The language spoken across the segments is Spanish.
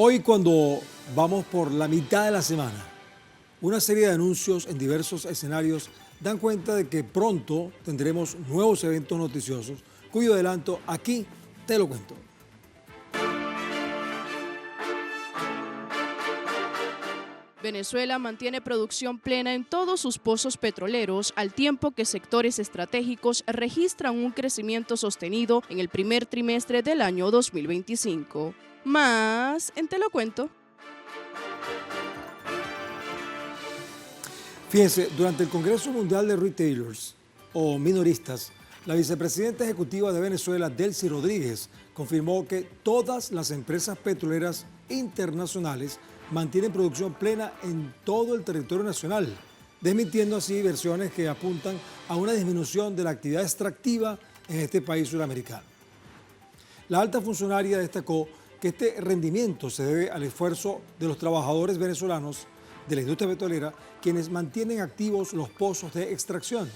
Hoy, cuando vamos por la mitad de la semana, una serie de anuncios en diversos escenarios dan cuenta de que pronto tendremos nuevos eventos noticiosos, cuyo adelanto aquí te lo cuento. Venezuela mantiene producción plena en todos sus pozos petroleros, al tiempo que sectores estratégicos registran un crecimiento sostenido en el primer trimestre del año 2025. Más en Te lo cuento. Fíjense, durante el Congreso Mundial de Retailers o Minoristas, la vicepresidenta ejecutiva de Venezuela, Delcy Rodríguez, confirmó que todas las empresas petroleras internacionales mantienen producción plena en todo el territorio nacional, desmintiendo así versiones que apuntan a una disminución de la actividad extractiva en este país sudamericano. La alta funcionaria destacó que este rendimiento se debe al esfuerzo de los trabajadores venezolanos de la industria petrolera, quienes mantienen activos los pozos de extracción.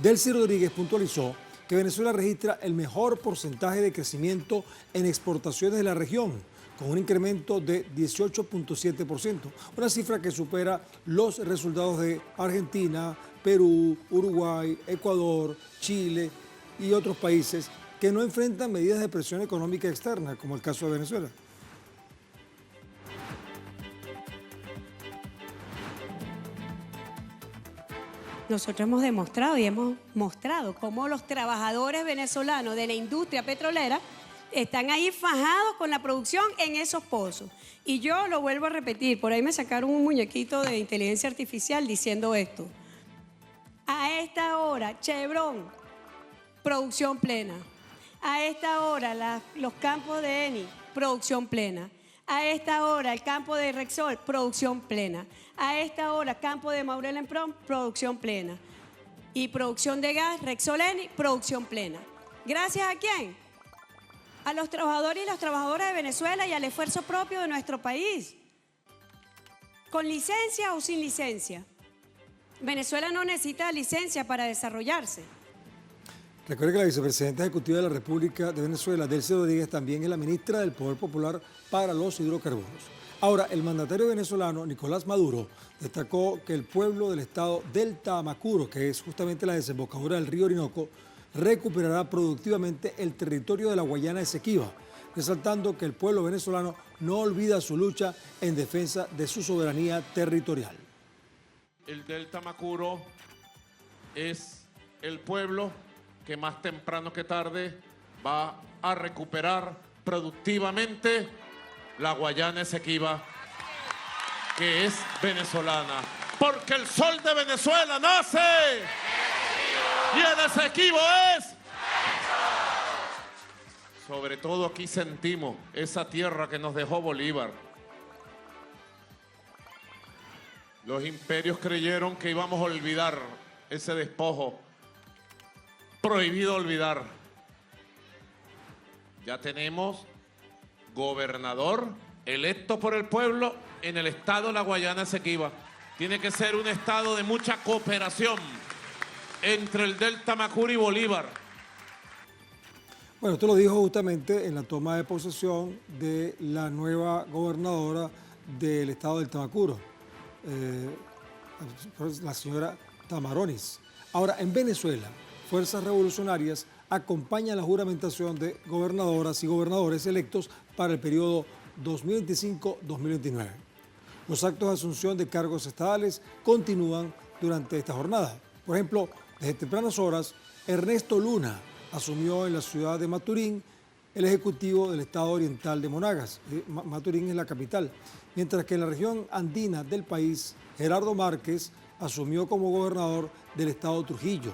Delcy Rodríguez puntualizó que Venezuela registra el mejor porcentaje de crecimiento en exportaciones de la región, con un incremento de 18.7%, una cifra que supera los resultados de Argentina, Perú, Uruguay, Ecuador, Chile y otros países que no enfrentan medidas de presión económica externa, como el caso de Venezuela. Nosotros hemos demostrado y hemos mostrado cómo los trabajadores venezolanos de la industria petrolera están ahí fajados con la producción en esos pozos. Y yo lo vuelvo a repetir, por ahí me sacaron un muñequito de inteligencia artificial diciendo esto. A esta hora, Chevron, producción plena. A esta hora, los campos de Eni, producción plena. A esta hora, el campo de Repsol, producción plena. A esta hora, campo de Maurel en Prom, producción plena. Y producción de gas, Repsol Eni, producción plena. ¿Gracias a quién? A los trabajadores y las trabajadoras de Venezuela y al esfuerzo propio de nuestro país. ¿Con licencia o sin licencia? Venezuela no necesita licencia para desarrollarse. Recuerde que la vicepresidenta ejecutiva de la República de Venezuela, Delcy Rodríguez, también es la ministra del Poder Popular para los Hidrocarburos. Ahora, el mandatario venezolano, Nicolás Maduro, destacó que el pueblo del estado del Tamacuro, que es justamente la desembocadura del río Orinoco, recuperará productivamente el territorio de la Guayana Esequiba, resaltando que el pueblo venezolano no olvida su lucha en defensa de su soberanía territorial. El del Tamacuro es el pueblo que más temprano que tarde va a recuperar productivamente la Guayana Esequiba, que es venezolana. Porque el sol de Venezuela nace y el Esequibo es. Sobre todo aquí sentimos esa tierra que nos dejó Bolívar. Los imperios creyeron que íbamos a olvidar ese despojo. Prohibido olvidar. Ya tenemos gobernador electo por el pueblo en el estado de la Guayana Esequiba. Tiene que ser un estado de mucha cooperación entre el del Tamacuro y Bolívar. Bueno, esto lo dijo justamente en la toma de posesión de la nueva gobernadora del estado del Tamacuro, la señora Tamaronis. Ahora, en Venezuela, fuerzas revolucionarias acompañan la juramentación de gobernadoras y gobernadores electos para el periodo 2025-2029. Los actos de asunción de cargos estadales continúan durante esta jornada. Por ejemplo, desde tempranas horas, Ernesto Luna asumió en la ciudad de Maturín el ejecutivo del estado oriental de Monagas. Maturín es la capital. Mientras que en la región andina del país, Gerardo Márquez asumió como gobernador del estado Trujillo.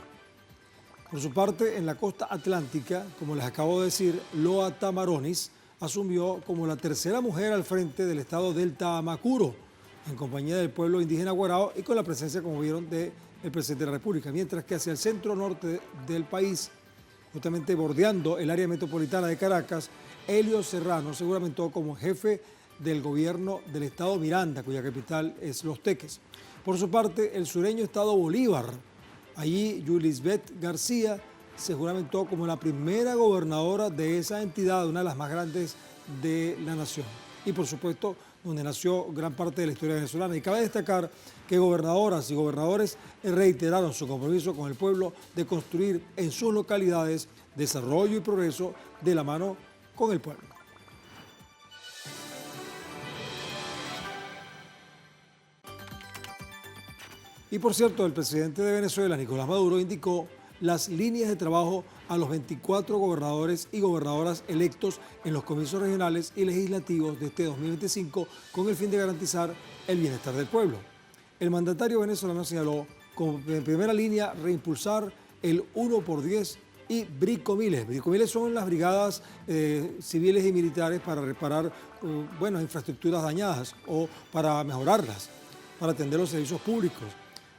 Por su parte, en la costa atlántica, como les acabo de decir, Loa Tamaronis asumió como la tercera mujer al frente del estado del Tamacuro, en compañía del pueblo indígena Guarao y con la presencia, como vieron, del presidente de la República. Mientras que hacia el centro norte del país, justamente bordeando el área metropolitana de Caracas, Elio Serrano se juramentó como jefe del gobierno del estado Miranda, cuya capital es Los Teques. Por su parte, el sureño estado Bolívar, allí Yulisbeth García se juramentó como la primera gobernadora de esa entidad, una de las más grandes de la nación. y por supuesto donde nació gran parte de la historia venezolana. Y cabe destacar que gobernadoras y gobernadores reiteraron su compromiso con el pueblo de construir en sus localidades desarrollo y progreso de la mano con el pueblo. Y por cierto, el presidente de Venezuela, Nicolás Maduro, indicó las líneas de trabajo a los 24 gobernadores y gobernadoras electos en los comicios regionales y legislativos de este 2025 con el fin de garantizar el bienestar del pueblo. El mandatario venezolano señaló como en primera línea reimpulsar el 1x10 y bricomiles. Bricomiles son las brigadas civiles y militares para reparar infraestructuras dañadas o para mejorarlas, para atender los servicios públicos,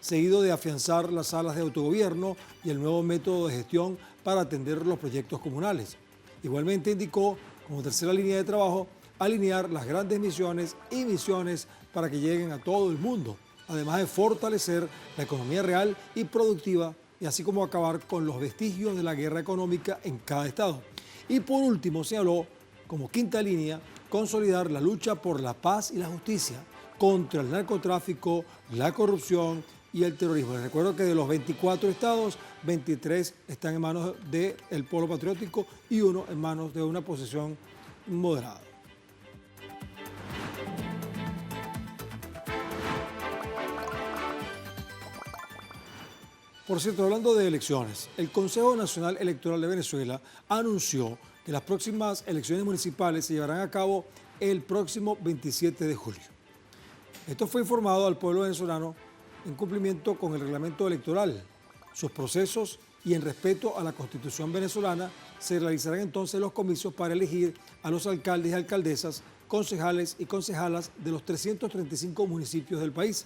seguido de afianzar las salas de autogobierno y el nuevo método de gestión para atender los proyectos comunales. Igualmente indicó, como tercera línea de trabajo, alinear las grandes misiones y misiones para que lleguen a todo el mundo, además de fortalecer la economía real y productiva, y así como acabar con los vestigios de la guerra económica en cada estado. Y por último, señaló, como quinta línea, consolidar la lucha por la paz y la justicia contra el narcotráfico, la corrupción y el terrorismo. Les recuerdo que de los 24 estados, 23 están en manos del Polo Patriótico y uno en manos de una oposición moderada. Por cierto, hablando de elecciones, el Consejo Nacional Electoral de Venezuela anunció que las próximas elecciones municipales se llevarán a cabo el próximo 27 de julio. Esto fue informado al pueblo venezolano en cumplimiento con el reglamento electoral, sus procesos y en respeto a la Constitución venezolana. Se realizarán entonces los comicios para elegir a los alcaldes y alcaldesas, concejales y concejalas de los 335 municipios del país.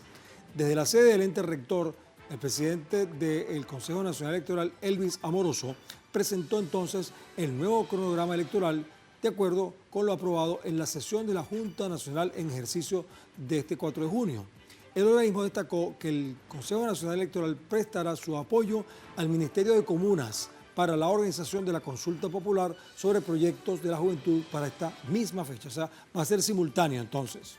Desde la sede del ente rector, el presidente del Consejo Nacional Electoral, Elvis Amoroso, presentó entonces el nuevo cronograma electoral de acuerdo con lo aprobado en la sesión de la Junta Nacional en ejercicio de este 4 de junio. El organismo destacó que el Consejo Nacional Electoral prestará su apoyo al Ministerio de Comunas para la organización de la consulta popular sobre proyectos de la juventud para esta misma fecha. O sea, va a ser simultáneo entonces.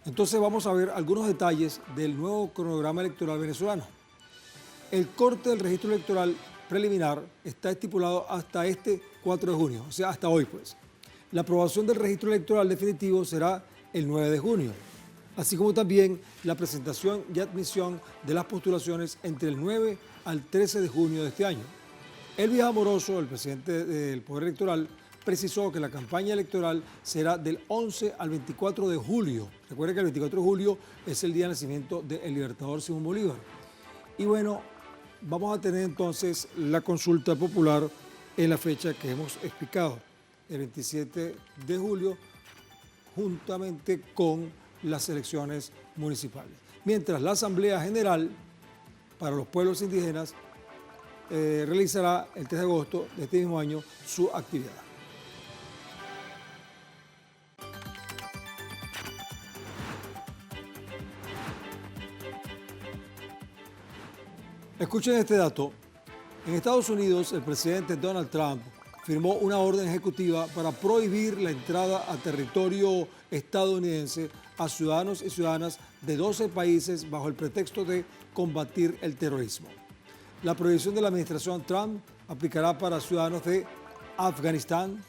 Entonces vamos a ver algunos detalles del nuevo cronograma electoral venezolano. El corte del registro electoral preliminar está estipulado hasta este 4 de junio, o sea, hasta hoy pues. La aprobación del registro electoral definitivo será el 9 de junio, así como también la presentación y admisión de las postulaciones entre el 9 al 13 de junio de este año. Elvis Amoroso, el presidente del Poder Electoral, precisó que la campaña electoral será del 11 al 24 de julio. Recuerden que el 24 de julio es el día de nacimiento del libertador Simón Bolívar. Y bueno, vamos a tener entonces la consulta popular en la fecha que hemos explicado, el 27 de julio, juntamente con las elecciones municipales. Mientras la Asamblea General para los pueblos indígenas realizará el 3 de agosto de este mismo año su actividad. Escuchen este dato. En Estados Unidos, el presidente Donald Trump firmó una orden ejecutiva para prohibir la entrada a territorio estadounidense a ciudadanos y ciudadanas de 12 países bajo el pretexto de combatir el terrorismo. La prohibición de la administración Trump aplicará para ciudadanos de Afganistán,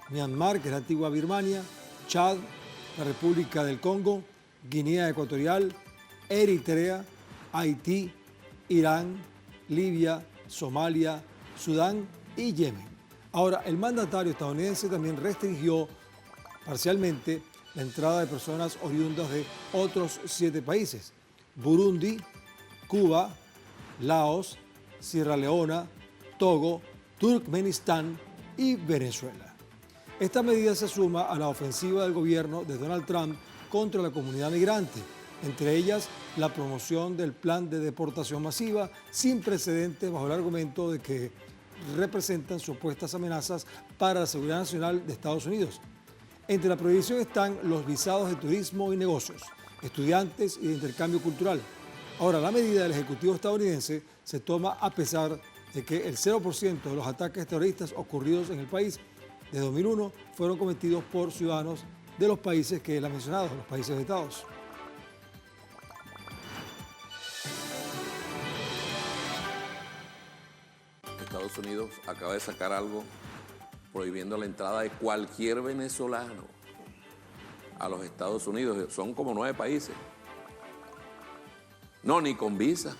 Myanmar, que es la antigua Birmania, Chad, la República del Congo, Guinea Ecuatorial, Eritrea, Haití, Irán, Libia, Somalia, Sudán y Yemen. Ahora, el mandatario estadounidense también restringió parcialmente la entrada de personas oriundas de otros 7 países: Burundi, Cuba, Laos, Sierra Leona, Togo, Turkmenistán y Venezuela. Esta medida se suma a la ofensiva del gobierno de Donald Trump contra la comunidad migrante, entre ellas la promoción del plan de deportación masiva sin precedentes bajo el argumento de que representan supuestas amenazas para la seguridad nacional de Estados Unidos. Entre la prohibición están los visados de turismo y negocios, estudiantes y de intercambio cultural. Ahora, la medida del Ejecutivo estadounidense se toma a pesar de que el 0% de los ataques terroristas ocurridos en el país desde 2001 fueron cometidos por ciudadanos de los países que él ha mencionado, los países vetados. Estados Unidos acaba de sacar algo prohibiendo la entrada de cualquier venezolano a los Estados Unidos. Son como 9 países. No, ni con visa.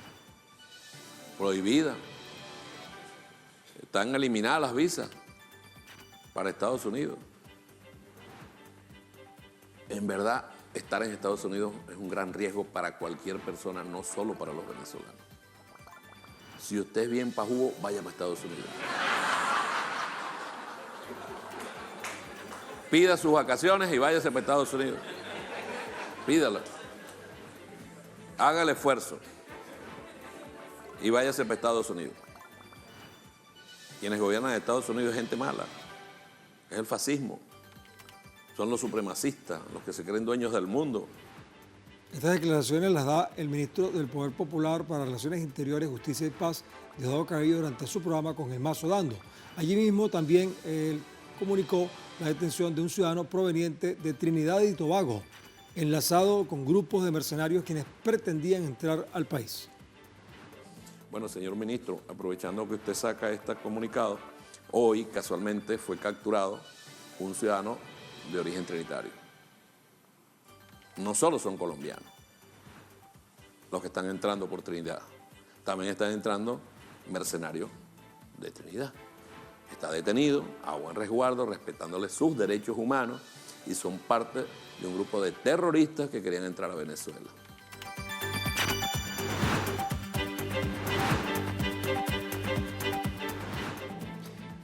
Prohibida. Están eliminadas las visas para Estados Unidos. En verdad, estar en Estados Unidos es un gran riesgo para cualquier persona, no solo para los venezolanos. Si usted es bien pajugo, vaya para Estados Unidos. Pida sus vacaciones y váyase para Estados Unidos. Pídala. Haga el esfuerzo y váyase para Estados Unidos. Quienes gobiernan en Estados Unidos es gente mala. Es el fascismo. Son los supremacistas, los que se creen dueños del mundo. Estas declaraciones las da el ministro del Poder Popular para Relaciones Interiores, Justicia y Paz, Diosdado Cabello, durante su programa con el Mazo Dando. Allí mismo también él comunicó la detención de un ciudadano proveniente de Trinidad y Tobago, enlazado con grupos de mercenarios quienes pretendían entrar al país. Bueno, señor ministro, aprovechando que usted saca este comunicado, hoy casualmente fue capturado un ciudadano de origen trinitario. No solo son colombianos los que están entrando por Trinidad, también están entrando mercenarios de Trinidad. Está detenido a buen resguardo, respetándole sus derechos humanos, y son parte de un grupo de terroristas que querían entrar a Venezuela.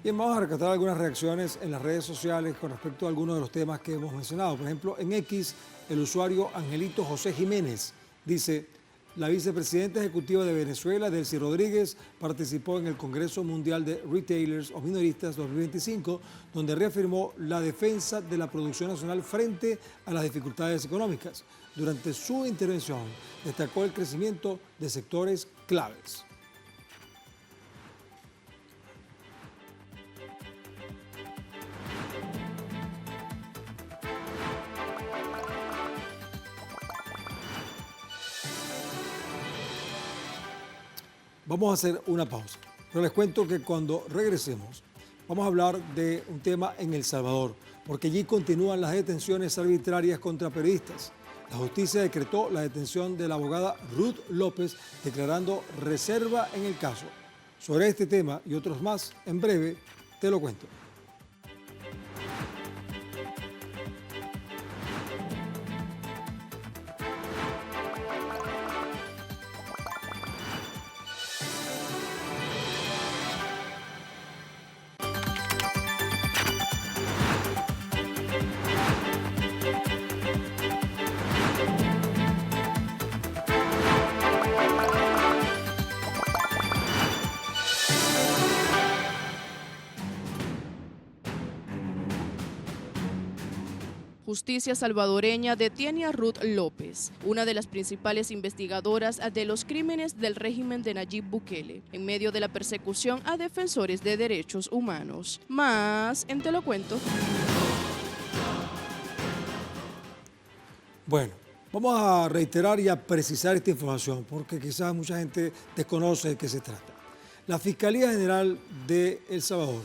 Bien, vamos a rescatar algunas reacciones en las redes sociales con respecto a algunos de los temas que hemos mencionado. Por ejemplo, en X, el usuario Angelito José Jiménez dice: la vicepresidenta ejecutiva de Venezuela, Delcy Rodríguez, participó en el Congreso Mundial de Retailers o Minoristas 2025, donde reafirmó la defensa de la producción nacional frente a las dificultades económicas. Durante su intervención, destacó el crecimiento de sectores claves. Vamos a hacer una pausa, pero les cuento que cuando regresemos vamos a hablar de un tema en El Salvador, porque allí continúan las detenciones arbitrarias contra periodistas. La justicia decretó la detención de la abogada Ruth López, declarando reserva en el caso. Sobre este tema y otros más, en breve te lo cuento. Justicia salvadoreña detiene a Ruth López, una de las principales investigadoras de los crímenes del régimen de Nayib Bukele, en medio de la persecución a defensores de derechos humanos. Más en Te lo cuento. Bueno, vamos a reiterar y a precisar esta información, porque quizás mucha gente desconoce de qué se trata. La Fiscalía General de El Salvador,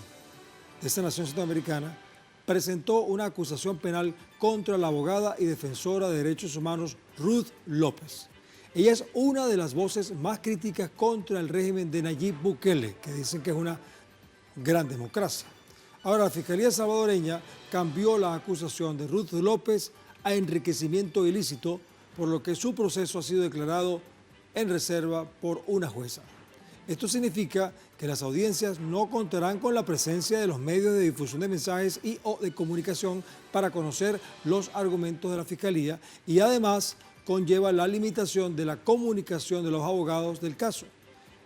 de esta nación centroamericana, presentó una acusación penal contra la abogada y defensora de derechos humanos Ruth López. Ella es una de las voces más críticas contra el régimen de Nayib Bukele, que dicen que es una gran democracia. Ahora, la Fiscalía salvadoreña cambió la acusación de Ruth López a enriquecimiento ilícito, por lo que su proceso ha sido declarado en reserva por una jueza. Esto significa que las audiencias no contarán con la presencia de los medios de difusión de mensajes y o de comunicación para conocer los argumentos de la Fiscalía, y además conlleva la limitación de la comunicación de los abogados del caso.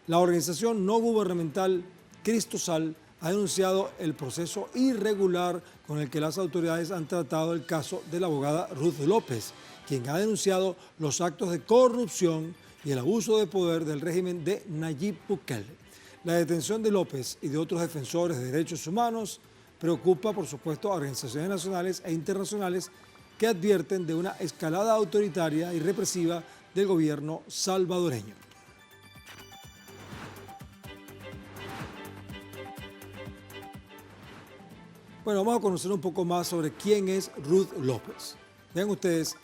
La organización no gubernamental Cristosal ha denunciado el proceso irregular con el que las autoridades han tratado el caso de la abogada Ruth López, quien ha denunciado los actos de corrupción y el abuso de poder del régimen de Nayib Bukele. La detención de López y de otros defensores de derechos humanos preocupa, por supuesto, a organizaciones nacionales e internacionales que advierten de una escalada autoritaria y represiva del gobierno salvadoreño. Bueno, vamos a conocer un poco más sobre quién es Ruth López. Vean ustedes,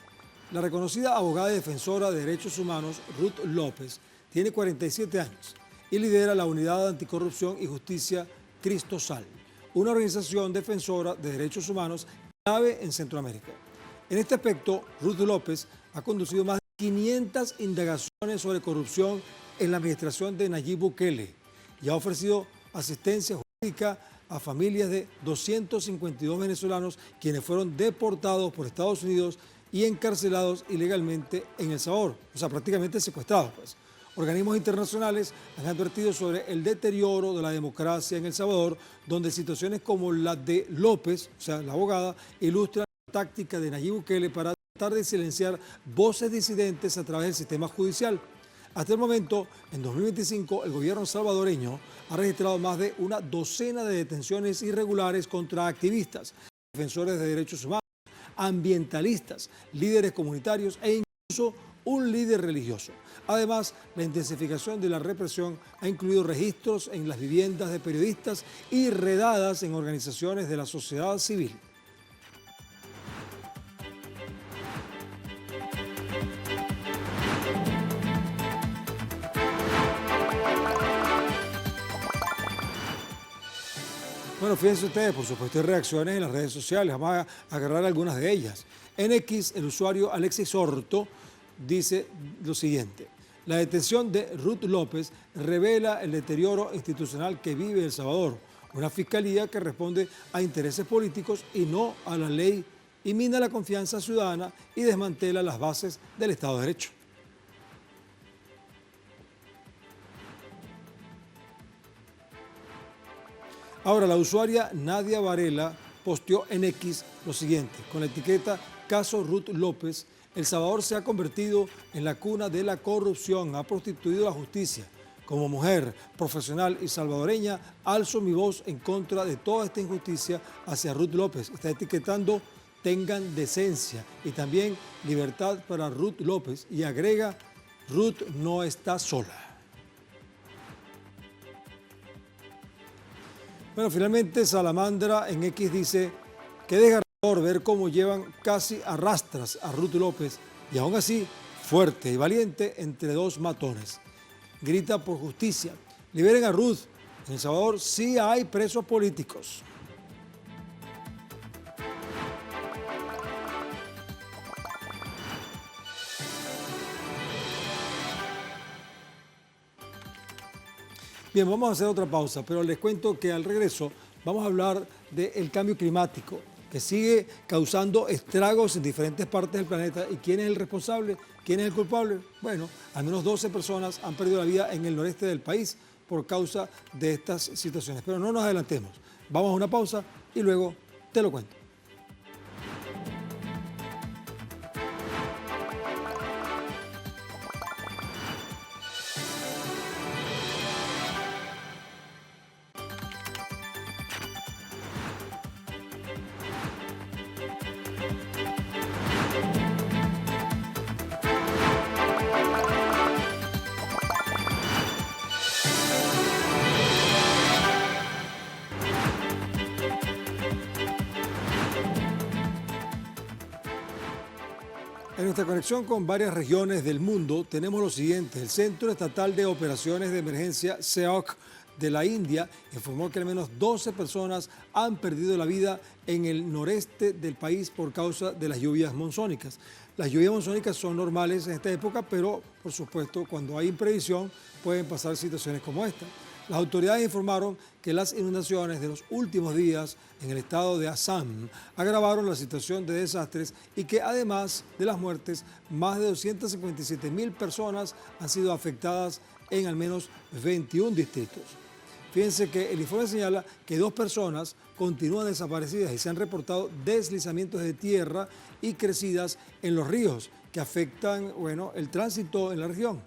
la reconocida abogada y defensora de derechos humanos Ruth López tiene 47 años y lidera la Unidad Anticorrupción y Justicia Cristosal, una organización defensora de derechos humanos clave en Centroamérica. En este aspecto, Ruth López ha conducido más de 500 indagaciones sobre corrupción en la administración de Nayib Bukele y ha ofrecido asistencia jurídica a familias de 252 venezolanos quienes fueron deportados por Estados Unidos y encarcelados ilegalmente en El Salvador, o sea, prácticamente secuestrados, pues. Organismos internacionales han advertido sobre el deterioro de la democracia en El Salvador, donde situaciones como la de López, o sea, la abogada, ilustran la táctica de Nayib Bukele para tratar de silenciar voces disidentes a través del sistema judicial. Hasta el momento, en 2025, el gobierno salvadoreño ha registrado más de una docena de detenciones irregulares contra activistas, defensores de derechos humanos, ambientalistas, líderes comunitarios e incluso un líder religioso. Además, la intensificación de la represión ha incluido registros en las viviendas de periodistas y redadas en organizaciones de la sociedad civil. Bueno, fíjense ustedes, por supuesto, hay reacciones en las redes sociales. Vamos a agarrar algunas de ellas. En X, el usuario Alexis Orto dice lo siguiente: la detención de Ruth López revela el deterioro institucional que vive El Salvador, una fiscalía que responde a intereses políticos y no a la ley, y mina la confianza ciudadana y desmantela las bases del Estado de Derecho. Ahora, la usuaria Nadia Varela posteó en X lo siguiente, con la etiqueta Caso Ruth López: El Salvador se ha convertido en la cuna de la corrupción, ha prostituido la justicia. Como mujer profesional y salvadoreña, alzo mi voz en contra de toda esta injusticia hacia Ruth López. Está etiquetando tengan decencia y también libertad para Ruth López y agrega: Ruth no está sola. Bueno, finalmente Salamandra en X dice: qué desgarrador ver cómo llevan casi a rastras a Ruth López y aún así fuerte y valiente entre dos matones. Grita por justicia. Liberen a Ruth. En El Salvador sí hay presos políticos. Bien, vamos a hacer otra pausa, pero les cuento que al regreso vamos a hablar del cambio climático, que sigue causando estragos en diferentes partes del planeta. ¿Y quién es el responsable? ¿Quién es el culpable? Bueno, al menos 12 personas han perdido la vida en el noreste del país por causa de estas situaciones. Pero no nos adelantemos. Vamos a una pausa y luego te lo cuento. En nuestra conexión con varias regiones del mundo tenemos lo siguiente. El Centro Estatal de Operaciones de Emergencia, CEOC, de la India informó que al menos 12 personas han perdido la vida en el noreste del país por causa de las lluvias monzónicas. Las lluvias monzónicas son normales en esta época, pero por supuesto cuando hay imprevisión pueden pasar situaciones como esta. Las autoridades informaron que las inundaciones de los últimos días en el estado de Assam agravaron la situación de desastres y que además de las muertes, más de 257.000 personas han sido afectadas en al menos 21 distritos. Fíjense que el informe señala que 2 personas continúan desaparecidas y se han reportado deslizamientos de tierra y crecidas en los ríos que afectan, el tránsito en la región.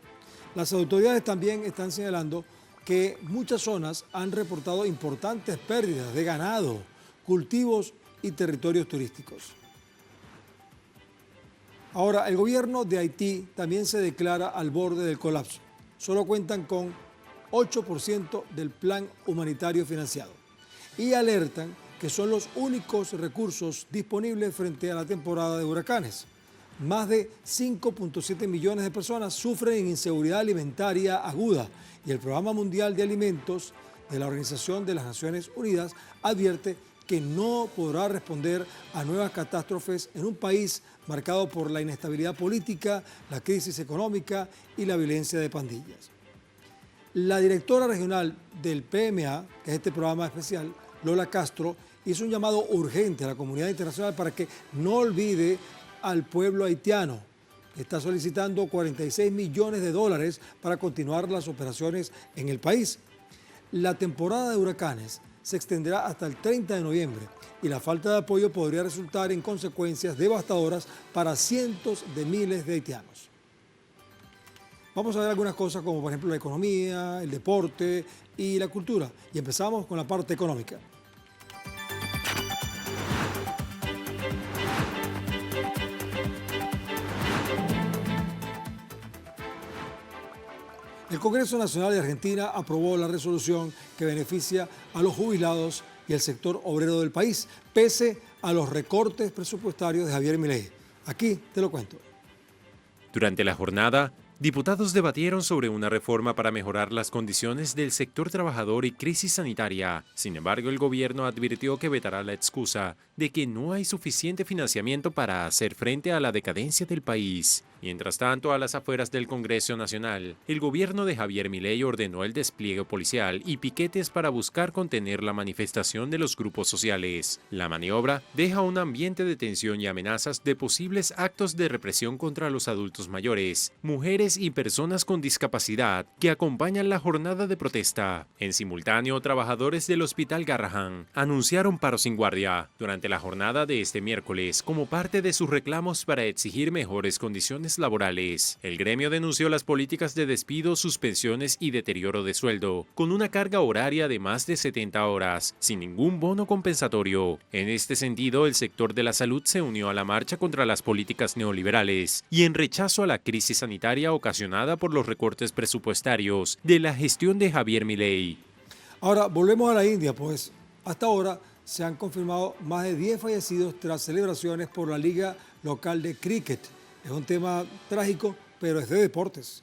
Las autoridades también están señalando que muchas zonas han reportado importantes pérdidas de ganado, cultivos y territorios turísticos. Ahora, el gobierno de Haití también se declara al borde del colapso. Solo cuentan con 8% del plan humanitario financiado y alertan que son los únicos recursos disponibles frente a la temporada de huracanes. Más de 5.7 millones de personas sufren inseguridad alimentaria aguda y el Programa Mundial de Alimentos de la Organización de las Naciones Unidas advierte que no podrá responder a nuevas catástrofes en un país marcado por la inestabilidad política, la crisis económica y la violencia de pandillas. La directora regional del PMA, que es este programa especial, Lola Castro, hizo un llamado urgente a la comunidad internacional para que no olvide al pueblo haitiano, que está solicitando 46 millones de dólares para continuar las operaciones en el país. La temporada de huracanes se extenderá hasta el 30 de noviembre y la falta de apoyo podría resultar en consecuencias devastadoras para cientos de miles de haitianos. Vamos a ver algunas cosas como por ejemplo la economía, el deporte y la cultura. Y empezamos con la parte económica. El Congreso Nacional de Argentina aprobó la resolución que beneficia a los jubilados y el sector obrero del país, pese a los recortes presupuestarios de Javier Milei. Aquí te lo cuento. Durante la jornada, diputados debatieron sobre una reforma para mejorar las condiciones del sector trabajador y crisis sanitaria. Sin embargo, el gobierno advirtió que vetará la excusa de que no hay suficiente financiamiento para hacer frente a la decadencia del país. Mientras tanto, a las afueras del Congreso Nacional, el gobierno de Javier Milei ordenó el despliegue policial y piquetes para buscar contener la manifestación de los grupos sociales. La maniobra deja un ambiente de tensión y amenazas de posibles actos de represión contra los adultos mayores, mujeres y personas con discapacidad que acompañan la jornada de protesta. En simultáneo, trabajadores del Hospital Garrahan anunciaron paro sin guardia durante la jornada de este miércoles como parte de sus reclamos para exigir mejores condiciones laborales. El gremio denunció las políticas de despido, suspensiones y deterioro de sueldo, con una carga horaria de más de 70 horas, sin ningún bono compensatorio. En este sentido, el sector de la salud se unió a la marcha contra las políticas neoliberales y en rechazo a la crisis sanitaria ocasionada por los recortes presupuestarios de la gestión de Javier Milei. Ahora, volvemos a la India, pues hasta ahora se han confirmado más de 10 fallecidos tras celebraciones por la Liga Local de Cricket. Es un tema trágico, pero es de deportes.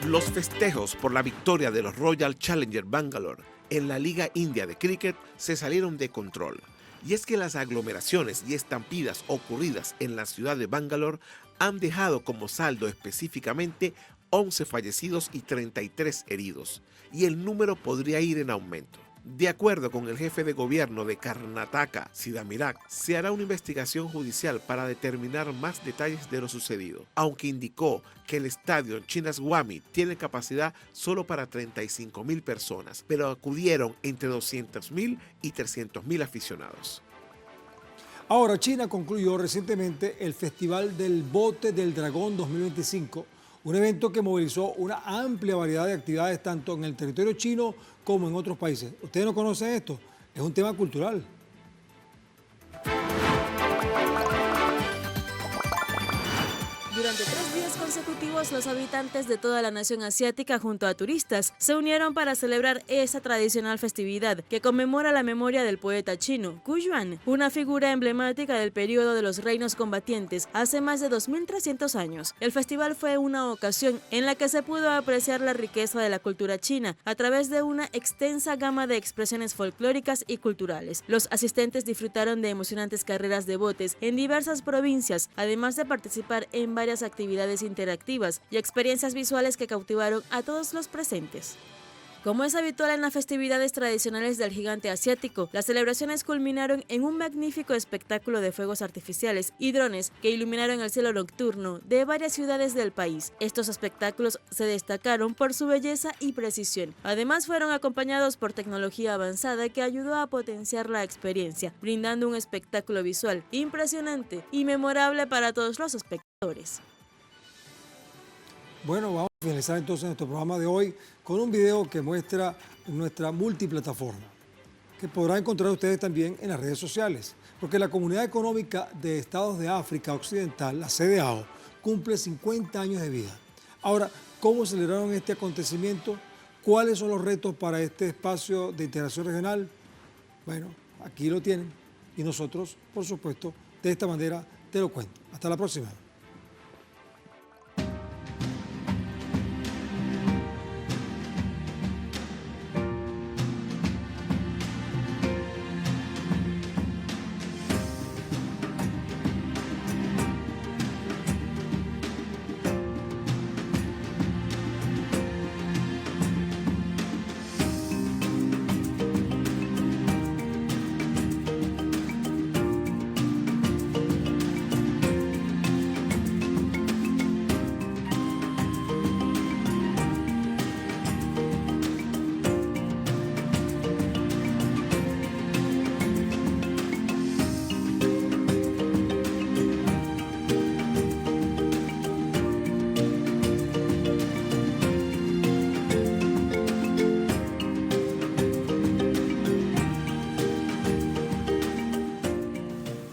Los festejos por la victoria de los Royal Challengers Bangalore en la Liga India de Cricket se salieron de control. Y es que las aglomeraciones y estampidas ocurridas en la ciudad de Bangalore han dejado como saldo específicamente 11 fallecidos y 33 heridos, y el número podría ir en aumento. De acuerdo con el jefe de gobierno de Karnataka, Siddharamayya, se hará una investigación judicial para determinar más detalles de lo sucedido, aunque indicó que el estadio Chinnaswamy tiene capacidad solo para 35.000 personas, pero acudieron entre 200.000 y 300.000 aficionados. Ahora, China concluyó recientemente el Festival del Bote del Dragón 2025, un evento que movilizó una amplia variedad de actividades tanto en el territorio chino como en otros países. ¿Ustedes no conocen esto? Es un tema cultural. Durante 3 días consecutivos, los habitantes de toda la nación asiática junto a turistas se unieron para celebrar esa tradicional festividad que conmemora la memoria del poeta chino Qu Yuan, una figura emblemática del periodo de los reinos combatientes hace más de 2.300 años. El festival fue una ocasión en la que se pudo apreciar la riqueza de la cultura china a través de una extensa gama de expresiones folclóricas y culturales. Los asistentes disfrutaron de emocionantes carreras de botes en diversas provincias, además de participar en varias actividades interactivas y experiencias visuales que cautivaron a todos los presentes. Como es habitual en las festividades tradicionales del gigante asiático, las celebraciones culminaron en un magnífico espectáculo de fuegos artificiales y drones que iluminaron el cielo nocturno de varias ciudades del país. Estos espectáculos se destacaron por su belleza y precisión. Además, fueron acompañados por tecnología avanzada que ayudó a potenciar la experiencia, brindando un espectáculo visual impresionante y memorable para todos los espectadores. Bueno, vamos a finalizar entonces nuestro programa de hoy con un video que muestra nuestra multiplataforma, que podrán encontrar ustedes también en las redes sociales, porque la Comunidad Económica de Estados de África Occidental, la CEDEAO, cumple 50 años de vida. Ahora, ¿cómo celebraron este acontecimiento? ¿Cuáles son los retos para este espacio de integración regional? Bueno, aquí lo tienen y nosotros, por supuesto, de esta manera te lo cuento. Hasta la próxima.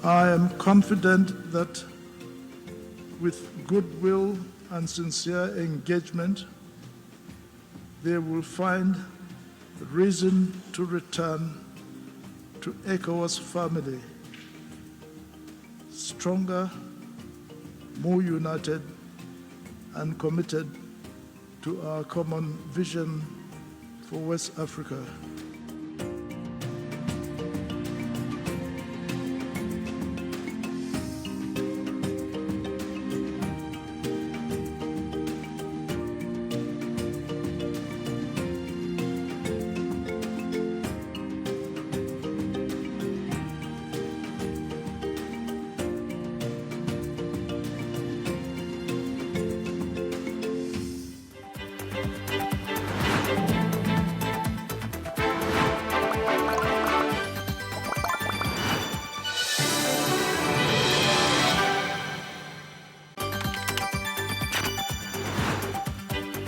I am confident that with goodwill and sincere engagement, they will find reason to return to ECOWAS family, stronger, more united, and committed to our common vision for West Africa.